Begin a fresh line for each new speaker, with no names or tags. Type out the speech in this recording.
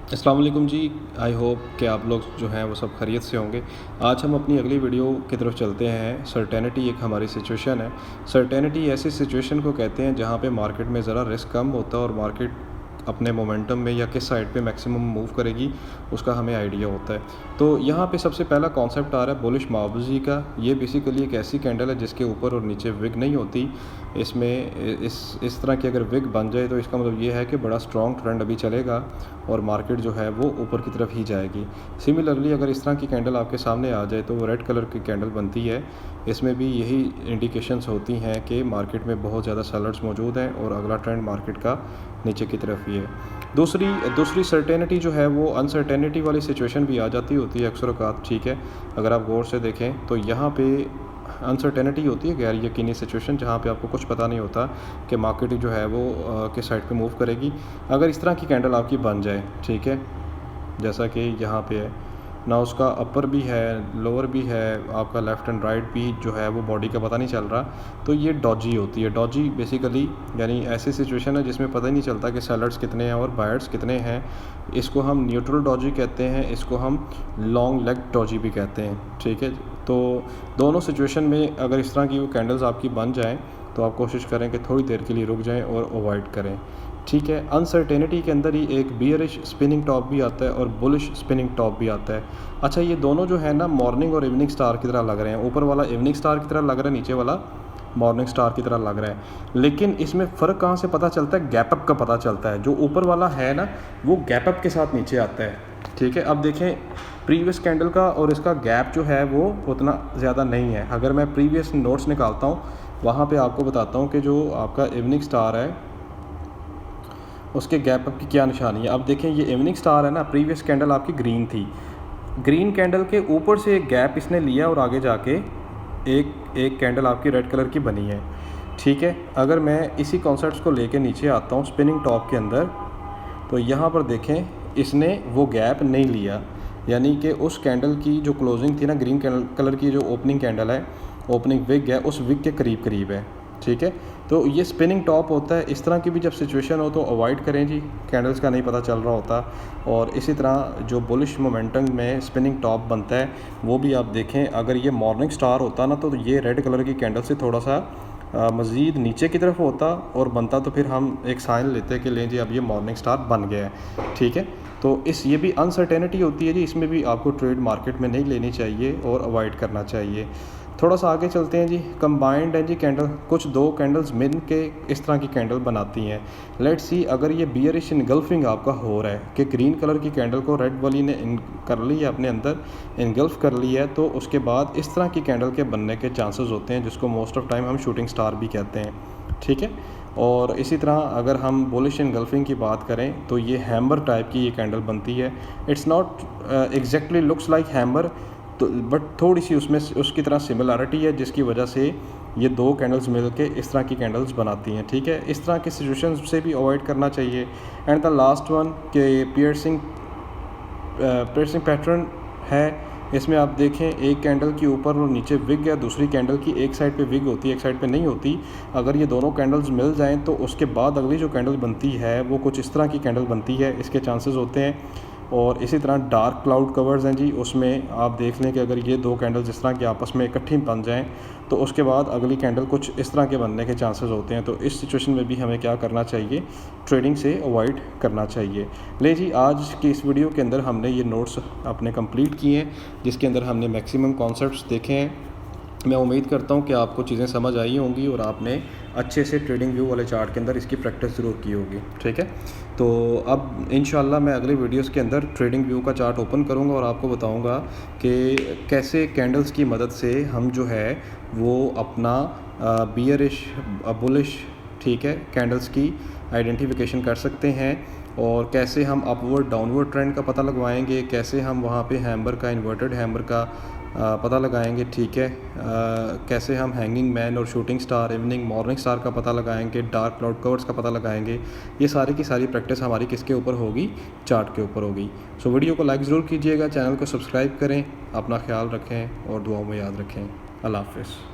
अस्सलाम वालेकुम जी। I hope कि आप लोग जो हैं वो सब खैरियत से होंगे। आज हम अपनी अगली वीडियो की तरफ चलते हैं। सर्टेनिटी एक हमारी सिचुएशन है। सर्टेनिटी ऐसी सिचुएशन को कहते हैं जहाँ पे मार्केट में ज़रा रिस्क कम होता है और मार्केट अपने मोमेंटम में या किस साइड पे मैक्सिमम मूव करेगी उसका हमें आइडिया होता है। तो यहाँ पे सबसे पहला कॉन्सेप्ट आ रहा है बुलिश मावजी का। ये बेसिकली एक ऐसी कैंडल है जिसके ऊपर और नीचे विग नहीं होती। इसमें इस तरह की अगर विग बन जाए तो इसका मतलब ये है कि बड़ा स्ट्रॉन्ग ट्रेंड अभी चलेगा और मार्केट जो है वो ऊपर की तरफ ही जाएगी। सिमिलरली अगर इस तरह की कैंडल आपके सामने आ जाए तो वो रेड कलर की कैंडल बनती है। इसमें भी यही इंडिकेशंस होती हैं कि मार्केट में बहुत ज़्यादा सेलर्स मौजूद हैं और अगला ट्रेंड मार्केट का नीचे की तरफ ही है। दूसरी सर्टेनिटी जो है वो अनसर्टेनिटी वाली सिचुएशन भी आ जाती होती है अक्सर औक़ात। ठीक है, अगर आप गौर से देखें तो यहाँ पे अनसर्टेनिटी होती है, गैर यकीनी सिचुएशन, जहाँ पे आपको कुछ पता नहीं होता कि मार्केट जो है वो किस साइड पे मूव करेगी। अगर इस तरह की कैंडल आपकी बन जाए, ठीक है, जैसा कि यहाँ पे है ना, उसका अपर भी है, लोअर भी है, आपका लेफ़्ट एंड राइट भी जो है वो बॉडी का पता नहीं चल रहा, तो ये डॉजी होती है। डॉजी बेसिकली यानी ऐसी सिचुएशन है जिसमें पता ही नहीं चलता कि सेलर्स कितने हैं और बायर्स कितने हैं। इसको हम न्यूट्रल डॉजी कहते हैं, इसको हम लॉन्ग लेग डॉजी भी कहते हैं। ठीक है, तो दोनों सिचुएशन में अगर इस तरह की वो कैंडल्स आपकी बन जाएँ तो आप कोशिश करें कि थोड़ी देर के लिए रुक जाएँ और अवॉइड करें। ठीक है, अनसर्टेनिटी के अंदर ही एक बियरिश स्पिनिंग टॉप भी आता है और बुलिश स्पिनिंग टॉप भी आता है। अच्छा, ये दोनों जो है ना मॉर्निंग और इवनिंग स्टार की तरह लग रहे हैं। ऊपर वाला इवनिंग स्टार की तरह लग रहा है, नीचे वाला मॉर्निंग स्टार की तरह लग रहा है। लेकिन इसमें फ़र्क कहाँ से पता चलता है? गैप अप का पता चलता है। जो ऊपर वाला है ना वो गैप अप के साथ नीचे आता है। ठीक है, अब देखें प्रीवियस कैंडल का और इसका गैप जो है वो उतना ज़्यादा नहीं है। अगर मैं प्रीवियस नोट्स निकालता हूँ वहाँ पे आपको बताता हूँ कि जो आपका इवनिंग स्टार है उसके गैप अप की क्या निशानी है। अब देखें ये इवनिंग स्टार है ना, प्रीवियस कैंडल आपकी ग्रीन थी। ग्रीन कैंडल के ऊपर से एक गैप इसने लिया और आगे जाके एक कैंडल आपकी रेड कलर की बनी है। ठीक है, अगर मैं इसी कॉन्सेप्ट्स को लेके नीचे आता हूँ स्पिनिंग टॉप के अंदर, तो यहाँ पर देखें इसने वो गैप नहीं लिया, यानी कि उस कैंडल की जो क्लोजिंग थी ना, ग्रीन कलर की जो ओपनिंग कैंडल है, ओपनिंग विग है, उस विग के करीब करीब है। ठीक है, तो ये स्पिनिंग टॉप होता है। इस तरह की भी जब सिचुएशन हो तो अवॉइड करें जी, कैंडल्स का नहीं पता चल रहा होता। और इसी तरह जो बुलिश मोमेंटम में स्पिनिंग टॉप बनता है वो भी आप देखें, अगर ये मॉर्निंग स्टार होता ना तो ये रेड कलर की कैंडल से थोड़ा सा मज़ीद नीचे की तरफ होता और बनता, तो फिर हम एक साइन लेते कि लें जी अब ये मॉर्निंग स्टार बन गया है। ठीक है, तो ये भी अनसर्टेनिटी होती है जी, इसमें भी आपको ट्रेड मार्केट में नहीं लेनी चाहिए और अवॉइड करना चाहिए। थोड़ा सा आगे चलते हैं जी। कंबाइंड है जी कैंडल, कुछ दो कैंडल्स मिल के इस तरह की कैंडल बनाती हैं। लेट्स सी अगर ये बियरिश इनगल्फिंग आपका हो रहा है कि ग्रीन कलर की कैंडल को रेड वाली ने कर ली है, अपने अंदर इनगल्फ कर ली है, तो उसके बाद इस तरह की कैंडल के बनने के चांसेस होते हैं, जिसको मोस्ट ऑफ टाइम हम शूटिंग स्टार भी कहते हैं। ठीक है, और इसी तरह अगर हम बुलिश इनगल्फिंग की बात करें तो ये हैमर टाइप की ये कैंडल बनती है। It's not exactly looks like hammer, तो बट थोड़ी सी उसमें उसकी तरह सिमिलरिटी है, जिसकी वजह से ये दो कैंडल्स मिल के इस तरह की कैंडल्स बनाती हैं। ठीक है, इस तरह की सिचुएशन से भी अवॉइड करना चाहिए। एंड द लास्ट वन के पियर्सिंग पैटर्न है। इसमें आप देखें एक कैंडल के ऊपर और नीचे विग है, दूसरी कैंडल की एक साइड पे विग होती है, एक साइड पे नहीं होती। अगर ये दोनों कैंडल्स मिल जाएं तो उसके बाद अगली जो कैंडल बनती है वो कुछ इस तरह की कैंडल बनती है, इसके चांसेस होते हैं। और इसी तरह डार्क क्लाउड कवर्स हैं जी, उसमें आप देख लें कि अगर ये दो कैंडल्स जिस तरह की आपस में इकट्ठी बन जाएं तो उसके बाद अगली कैंडल कुछ इस तरह के बनने के चांसेस होते हैं। तो इस सिचुएशन में भी हमें क्या करना चाहिए? ट्रेडिंग से अवॉइड करना चाहिए। ले जी, आज की इस वीडियो के अंदर हमने ये नोट्स अपने कंप्लीट किए हैं, जिसके अंदर हमने मैक्सिमम कॉन्सेप्ट्स देखे हैं। मैं उम्मीद करता हूँ कि आपको चीज़ें समझ आई होंगी और आपने अच्छे से ट्रेडिंग व्यू वाले चार्ट के अंदर इसकी प्रैक्टिस ज़रूर की होगी। ठीक है, तो अब इंशाल्लाह मैं अगले वीडियोस के अंदर ट्रेडिंग व्यू का चार्ट ओपन करूँगा और आपको बताऊँगा कि कैसे कैंडल्स की मदद से हम जो है वो अपना बियरिश बुलिश, ठीक है, कैंडल्स की आइडेंटिफिकेशन कर सकते हैं और कैसे हम अपवर्ड डाउनवर्ड ट्रेंड का पता लगवाएंगे, कैसे हम वहाँ पे हैमर का, इन्वर्टेड हैमर का पता लगाएंगे। ठीक है, कैसे हम हैंगिंग मैन और shooting star, evening morning star का पता लगाएंगे, डार्क क्लाउड कवर्स का पता लगाएंगे। ये सारी की सारी प्रैक्टिस हमारी किसके ऊपर होगी? चार्ट के ऊपर होगी। सो वीडियो को लाइक ज़रूर कीजिएगा, चैनल को सब्सक्राइब करें, अपना ख्याल रखें और दुआओं में याद रखें। अल्लाह हाफ़िज़।